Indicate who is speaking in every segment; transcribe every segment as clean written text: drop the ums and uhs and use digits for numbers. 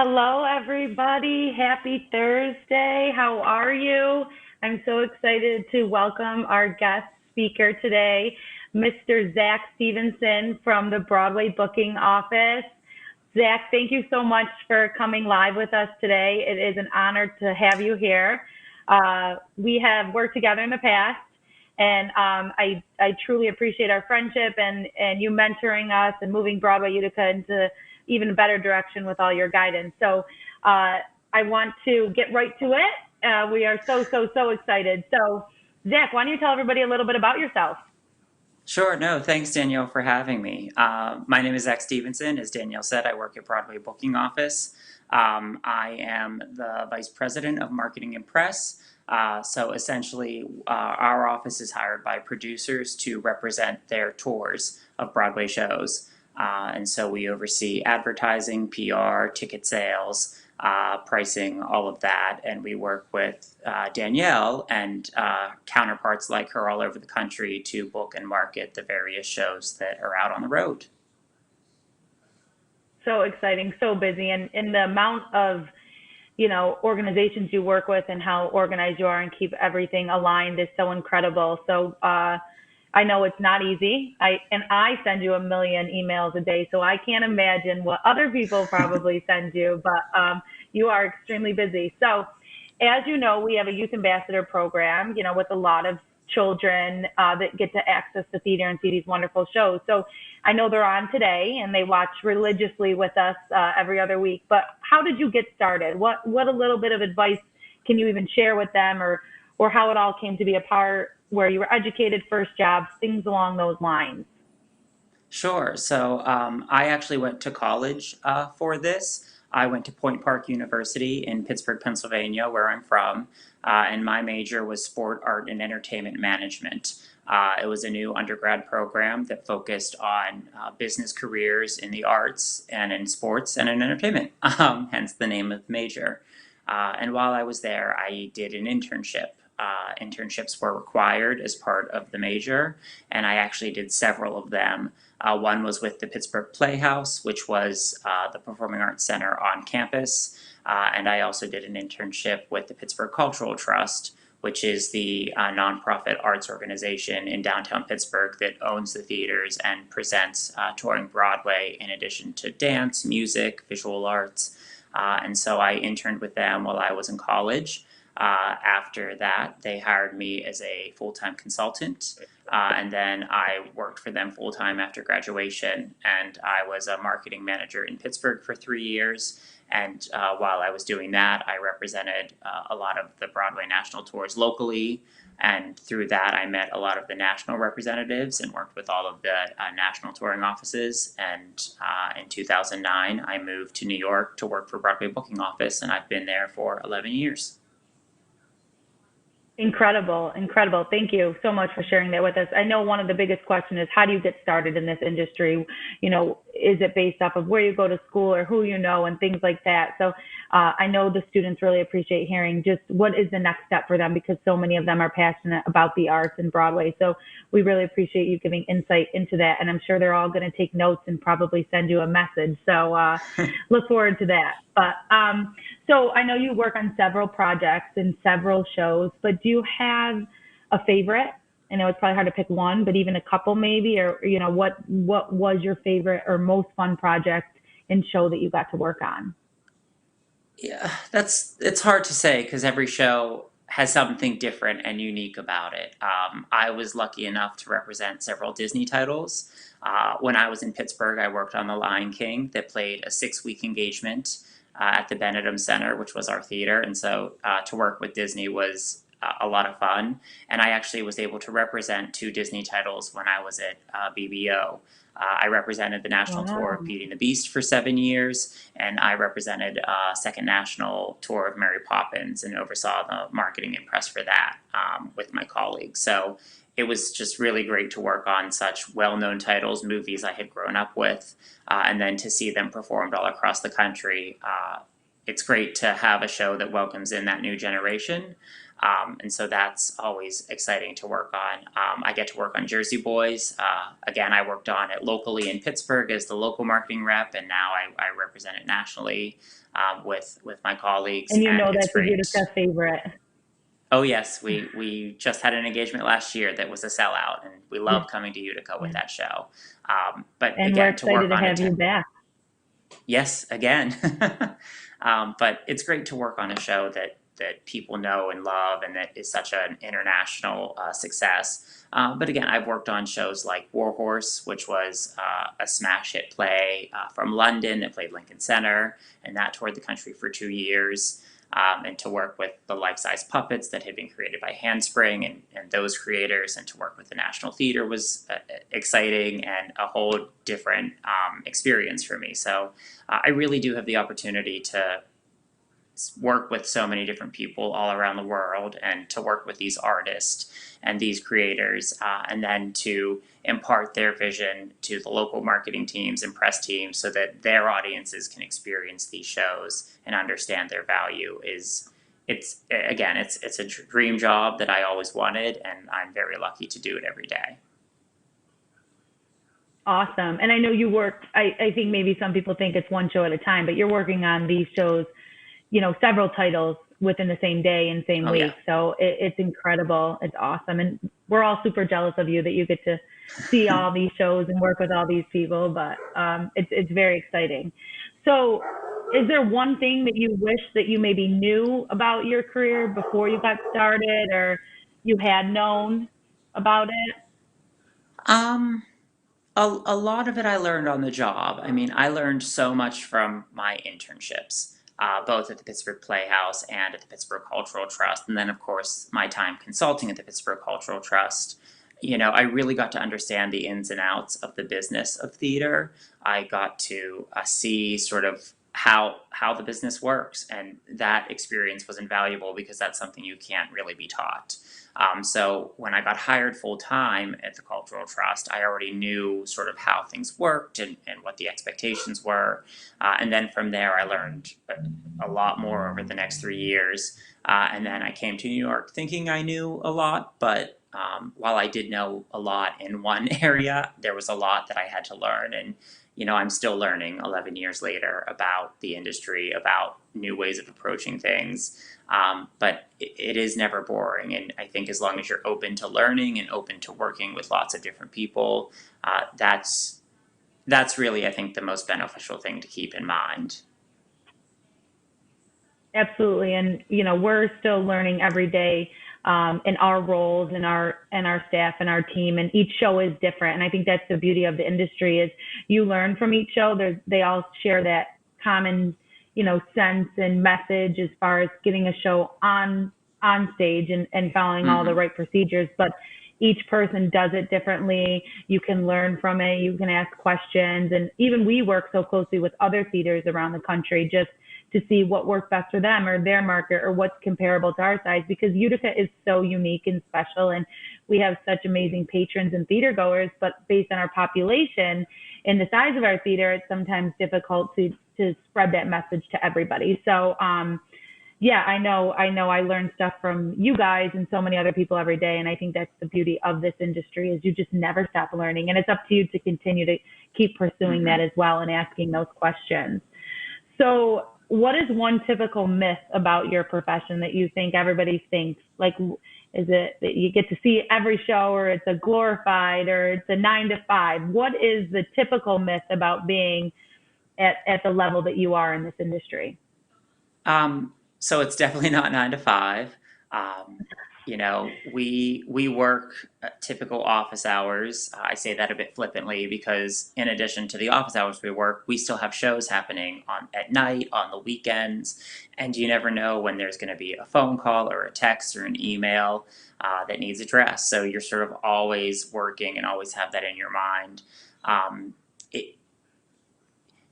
Speaker 1: Hello, everybody. Happy Thursday. How are you? I'm so excited to welcome our guest speaker today, Mr. Zach Stevenson from the Broadway booking office. Zach, thank you so much for coming live with us today. It is an honor to have you here. We have worked together in the past, and I truly appreciate our friendship and you mentoring us and moving Broadway Utica into even better direction with all your guidance. So I want to get right to it. We are so excited. So Zach, why don't you tell everybody a little bit about yourself?
Speaker 2: Sure. No, thanks, Danielle, for having me. My name is Zach Stevenson. As Danielle said, I work at Broadway Booking Office. I am the Vice President of Marketing and Press. So essentially, our office is hired by producers to represent their tours of Broadway shows. And so we oversee advertising, PR, ticket sales, pricing, all of that. And we work with Danielle and counterparts like her all over the country to book and market the various shows that are out on the road.
Speaker 1: So exciting, so busy, and in the amount of organizations you work with and how organized you are and keep everything aligned is so incredible. So I know it's not easy. I send you a million emails a day, so I can't imagine what other people probably send you, but you are extremely busy. So as you know, we have a youth ambassador program, with a lot of children that get to access the theater and see these wonderful shows. So I know they're on today and they watch religiously with us every other week. But how did you get started? What a little bit of advice can you even share with them, or how it all came to be a part where you were educated, first jobs, things along those lines?
Speaker 2: Sure. So I actually went to college for this. I went to Point Park University in Pittsburgh, Pennsylvania, where I'm from, and my major was sport, art, and entertainment management. It was a new undergrad program that focused on business careers in the arts and in sports and in entertainment, hence the name of the major. And while I was there, I did an internship. Internships were required as part of the major, and I actually did several of them. One was with the Pittsburgh Playhouse, which was the Performing Arts Center on campus. And I also did an internship with the Pittsburgh Cultural Trust, which is the nonprofit arts organization in downtown Pittsburgh that owns the theaters and presents touring Broadway in addition to dance, music, visual arts. And so I interned with them while I was in college. After that, they hired me as a full-time consultant, and then I worked for them full-time after graduation, and I was a marketing manager in Pittsburgh for 3 years. And while I was doing that, I represented a lot of the Broadway national tours locally, and through that, I met a lot of the national representatives and worked with all of the national touring offices. And in 2009, I moved to New York to work for Broadway Booking Office, and I've been there for 11 years.
Speaker 1: Incredible, incredible. Thank you so much for sharing that with us. I know one of the biggest questions is how do you get started in this industry? Is it based off of where you go to school or who you know and things like that? So I know the students really appreciate hearing just what is the next step for them because so many of them are passionate about the arts and Broadway. So we really appreciate you giving insight into that. And I'm sure they're all going to take notes and probably send you a message. So look forward to that. But so I know you work on several projects and several shows, but do you have a favorite? I know it's probably hard to pick one, but even a couple maybe, or what was your favorite or most fun project and show that you got to work on?
Speaker 2: Yeah, it's hard to say because every show has something different and unique about it. I was lucky enough to represent several Disney titles. When I was in Pittsburgh, I worked on The Lion King that played a 6-week engagement at the Benetton Center, which was our theater. And so to work with Disney was a lot of fun. And I actually was able to represent 2 Disney titles when I was at BBO. I represented the national tour of
Speaker 1: Wow.
Speaker 2: Beauty and the Beast for 7 years, and I represented second national tour of Mary Poppins and oversaw the marketing and press for that with my colleagues. So it was just really great to work on such well-known titles, movies I had grown up with, and then to see them performed all across the country. It's great to have a show that welcomes in that new generation. And so that's always exciting to work on. I get to work on Jersey Boys. Again, I worked on it locally in Pittsburgh as the local marketing rep, and now I represent it nationally with my colleagues,
Speaker 1: And you
Speaker 2: and
Speaker 1: know
Speaker 2: it's
Speaker 1: that's a
Speaker 2: great.
Speaker 1: Utica favorite.
Speaker 2: Oh yes, we just had an engagement last year that was a sellout, and we love coming to Utica with that show. But
Speaker 1: And we're
Speaker 2: again, to work
Speaker 1: excited to
Speaker 2: on
Speaker 1: have you back.
Speaker 2: yes, again. But it's great to work on a show that people know and love, and that is such an international success. But again, I've worked on shows like Warhorse, which was a smash hit play from London that played Lincoln Center, and that toured the country for 2 years. And to work with the life-size puppets that had been created by Handspring and those creators, and to work with the National Theater was exciting and a whole different experience for me. So I really do have the opportunity to work with so many different people all around the world, and to work with these artists and these creators, and then to impart their vision to the local marketing teams and press teams so that their audiences can experience these shows and understand their value. It's a dream job that I always wanted, and I'm very lucky to do it every day.
Speaker 1: Awesome. And I know you work, I think maybe some people think it's one show at a time, but you're working on these shows, several titles within the same day and same
Speaker 2: Oh
Speaker 1: week.
Speaker 2: yeah.
Speaker 1: So it's incredible. It's awesome. And we're all super jealous of you that you get to see all these shows and work with all these people, but it's very exciting. So is there one thing that you wish that you maybe knew about your career before you got started, or you had known about it?
Speaker 2: Um, a lot of it I learned on the job. I mean, I learned so much from my internships, both at the Pittsburgh Playhouse and at the Pittsburgh Cultural Trust, and then, of course, my time consulting at the Pittsburgh Cultural Trust. I really got to understand the ins and outs of the business of theater. I got to see sort of how the business works, and that experience was invaluable because that's something you can't really be taught. So when I got hired full time at the Cultural Trust, I already knew sort of how things worked and what the expectations were. And then from there, I learned a lot more over the next 3 years. And then I came to New York thinking I knew a lot, but while I did know a lot in one area, there was a lot that I had to learn. And I'm still learning 11 years later about the industry, about new ways of approaching things. But it is never boring. And I think as long as you're open to learning and open to working with lots of different people, that's really, I think, the most beneficial thing to keep in mind.
Speaker 1: Absolutely. And, we're still learning every day in our roles and our staff and our team. And each show is different. And I think that's the beauty of the industry is you learn from each show. They all share that common, sense and message as far as getting a show on stage and following all the
Speaker 2: Mm-hmm.
Speaker 1: right procedures. But each person does it differently. You can learn from it. You can ask questions. And even we work so closely with other theaters around the country just to see what works best for them or their market or what's comparable to our size, because Utica is so unique and special, and we have such amazing patrons and theater goers, but based on our population and the size of our theater, it's sometimes difficult to spread that message to everybody. So yeah, I know I learn stuff from you guys and so many other people every day, and I think that's the beauty of this industry is you just never stop learning, and it's up to you to continue to keep pursuing that
Speaker 2: Mm-hmm.
Speaker 1: as well and asking those questions. So what is one typical myth about your profession that you think everybody thinks? Like, is it that you get to see every show, or it's a glorified, or it's a 9 to 5? What is the typical myth about being at the level that you are in this industry?
Speaker 2: So it's definitely not 9 to 5. Um, we work typical office hours. I say that a bit flippantly because in addition to the office hours we work, we still have shows happening on at night, on the weekends, and you never know when there's going to be a phone call or a text or an email that needs addressed. So you're sort of always working and always have that in your mind. Um, it,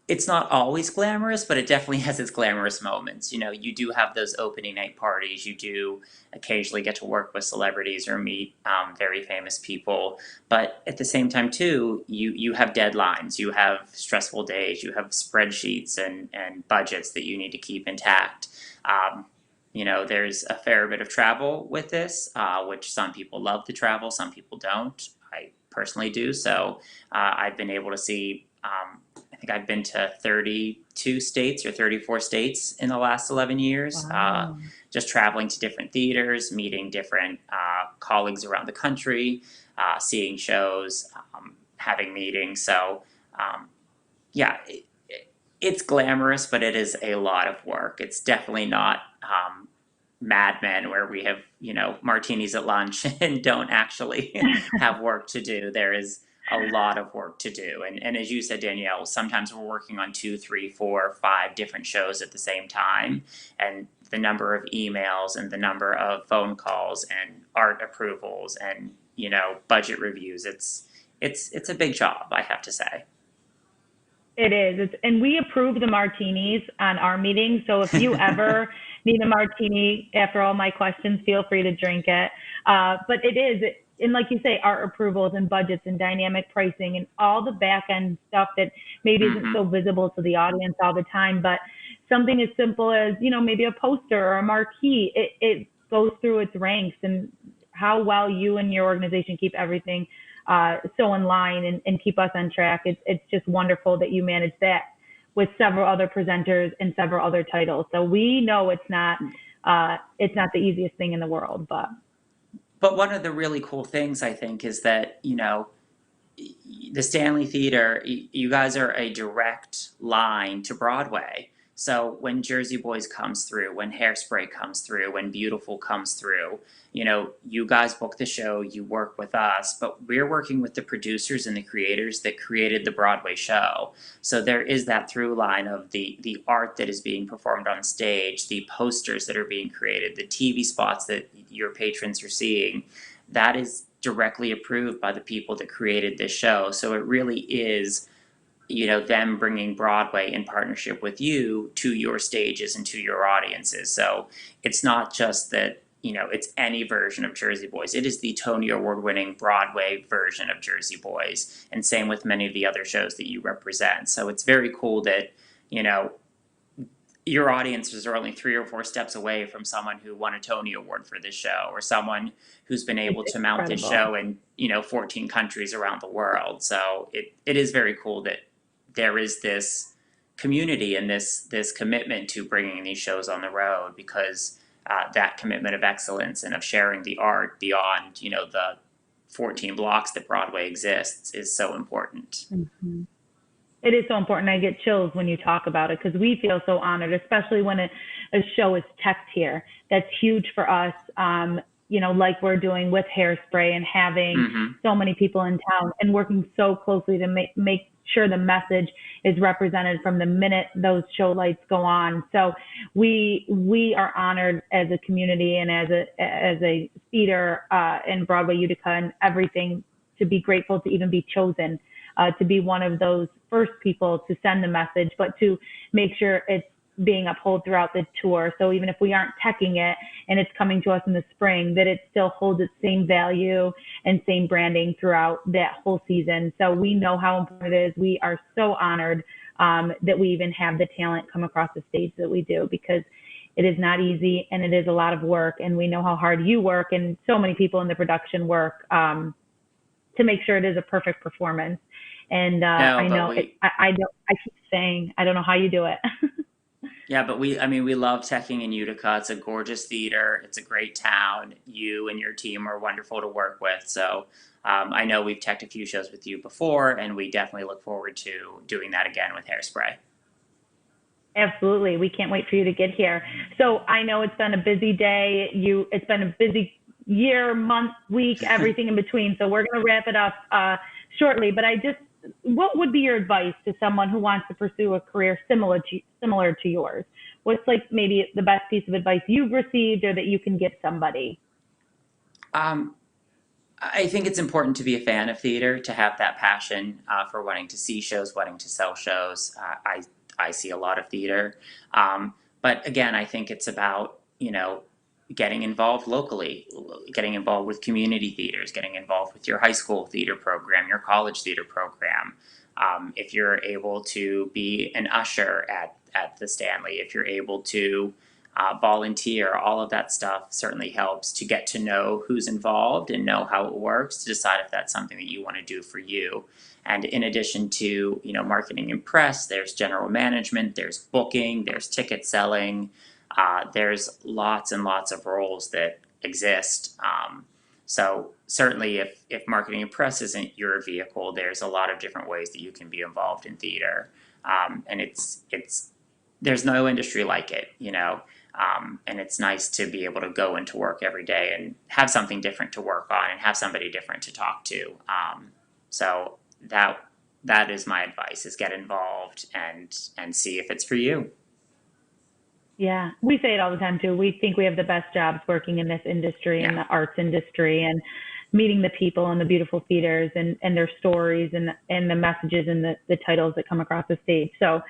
Speaker 2: it's not always glamorous, but it definitely has its glamorous moments. You do have those opening night parties. You do occasionally get to work with celebrities or meet very famous people. But at the same time, too, you have deadlines. You have stressful days. You have spreadsheets and budgets that you need to keep intact. Um, there's a fair bit of travel with this, which some people love to travel, some people don't. I personally do. So I've been able to see, I think I've been to 32 states or 34 states in the last 11 years,
Speaker 1: Wow.
Speaker 2: just traveling to different theaters, meeting different colleagues around the country, seeing shows, having meetings. So, yeah, it's glamorous, but it is a lot of work. It's definitely not Mad Men where we have, martinis at lunch and don't actually have work to do. There is a lot of work to do. And as you said, Danielle, sometimes we're working on 2, 3, 4, 5 different shows at the same time. And the number of emails and the number of phone calls and art approvals and, budget reviews, it's a big job, I have to say.
Speaker 1: It is. And we approve the martinis on our meetings. So if you ever need a martini after all my questions, feel free to drink it. But it is, and like you say, art approvals and budgets and dynamic pricing and all the back end stuff that maybe isn't so visible to the audience all the time. But something as simple as, maybe a poster or a marquee, it goes through its ranks, and how well you and your organization keep everything so in line and keep us on track. It's just wonderful that you manage that with several other presenters and several other titles. So we know it's not the easiest thing in the world, but
Speaker 2: one of the really cool things, I think, is that, the Stanley Theater, you guys are a direct line to Broadway. So when Jersey Boys comes through, when Hairspray comes through, when Beautiful comes through, you guys book the show, you work with us, but we're working with the producers and the creators that created the Broadway show. So there is that through line of the art that is being performed on stage, the posters that are being created, the TV spots that your patrons are seeing. That is directly approved by the people that created this show. So it really is, them bringing Broadway in partnership with you to your stages and to your audiences. So it's not just that, it's any version of Jersey Boys. It is the Tony Award winning Broadway version of Jersey Boys. And same with many of the other shows that you represent. So it's very cool that, your audiences are only 3 or 4 steps away from someone who won a Tony Award for this show, or someone who's been able to mount this show in, 14 countries around the world. So it is very cool that there is this community and this commitment to bringing these shows on the road, because that commitment of excellence and of sharing the art beyond, the 14 blocks that Broadway exists is so important.
Speaker 1: Mm-hmm. It is so important. I get chills when you talk about it, because we feel so honored, especially when a show is teched here. That's huge for us. Like we're doing with Hairspray and having so many people in town and working so closely to make sure the message is represented from the minute those show lights go on. So we are honored as a community and as a theater in Broadway Utica and everything, to be grateful to even be chosen to be one of those first people to send the message, but to make sure it's being upheld throughout the tour. So even if we aren't teching it and it's coming to us in the spring, that it still holds its same value and same branding throughout that whole season. So we know how important it is. We are so honored that we even have the talent come across the stage that we do, because it is not easy and it is a lot of work. And we know how hard you work and so many people in the production work to make sure it is a perfect performance. And I know I keep saying, I don't know how you do it.
Speaker 2: Yeah, but we love teching in Utica. It's a gorgeous theater. It's a great town. You and your team are wonderful to work with. So I know we've teched a few shows with you before, and we definitely look forward to doing that again with Hairspray.
Speaker 1: Absolutely. We can't wait for you to get here. So I know it's been a busy day. It's been a busy year, month, week, everything in between. So we're going to wrap it up shortly. But what would be your advice to someone who wants to pursue a career similar to yours? What's like maybe the best piece of advice you've received or that you can give somebody?
Speaker 2: I think it's important to be a fan of theater, to have that passion for wanting to see shows, wanting to sell shows. I see a lot of theater. But again, I think it's about, getting involved locally, getting involved with community theaters, getting involved with your high school theater program, your college theater program. If you're able to be an usher at the Stanley, if you're able to volunteer, all of that stuff certainly helps to get to know who's involved and know how it works to decide if that's something that you want to do for you. And in addition to, marketing and press, there's general management, there's booking, there's ticket selling, there's lots and lots of roles that exist. So certainly if marketing and press isn't your vehicle, there's a lot of different ways that you can be involved in theater. And there's no industry like it, and it's nice to be able to go into work every day and have something different to work on and have somebody different to talk to. So that is my advice: is get involved and see if it's for you.
Speaker 1: Yeah, we say it all the time too. We think we have the best jobs working in this industry, in
Speaker 2: Yeah.
Speaker 1: the arts industry, and meeting the people in the beautiful theaters and their stories and the messages and the titles that come across the stage. So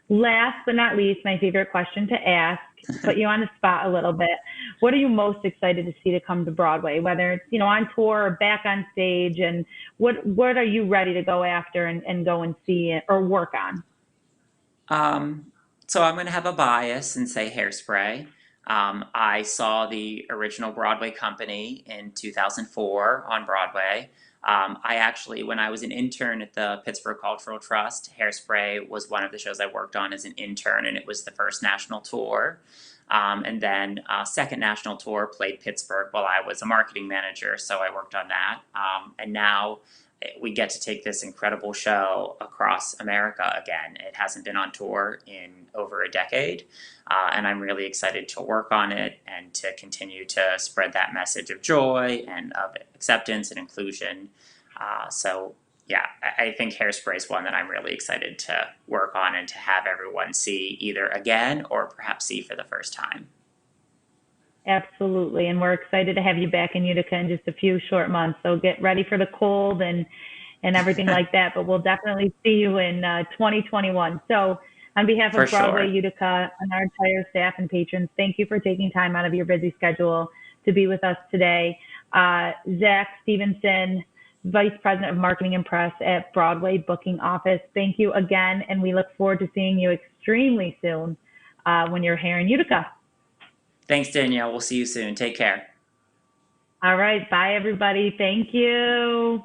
Speaker 1: last but not least, my favorite question to ask, put you on the spot a little bit. What are you most excited to see to come to Broadway, whether it's, on tour or back on stage, and what are you ready to go after and go and see it or work on?
Speaker 2: So I'm going to have a bias and say Hairspray. I saw the original Broadway company in 2004 on Broadway. I actually, when I was an intern at the Pittsburgh Cultural Trust, Hairspray was one of the shows I worked on as an intern, and it was the first national tour. And then second national tour played Pittsburgh while I was a marketing manager, so I worked on that. And now we get to take this incredible show across America again. It hasn't been on tour in over a decade, and I'm really excited to work on it and to continue to spread that message of joy and of acceptance and inclusion. So yeah, I think Hairspray is one that I'm really excited to work on and to have everyone see either again or perhaps see for the first time.
Speaker 1: Absolutely. And we're excited to have you back in Utica in just a few short months. So get ready for the cold and everything like that. But we'll definitely see you in 2021. So on behalf
Speaker 2: For
Speaker 1: of Broadway
Speaker 2: sure.
Speaker 1: Utica and our entire staff and patrons, thank you for taking time out of your busy schedule to be with us today. Zach Stevenson, Vice President of Marketing and Press at Broadway Booking Office, thank you again. And we look forward to seeing you extremely soon when you're here in Utica.
Speaker 2: Thanks, Danielle. We'll see you soon. Take care.
Speaker 1: All right. Bye, everybody. Thank you.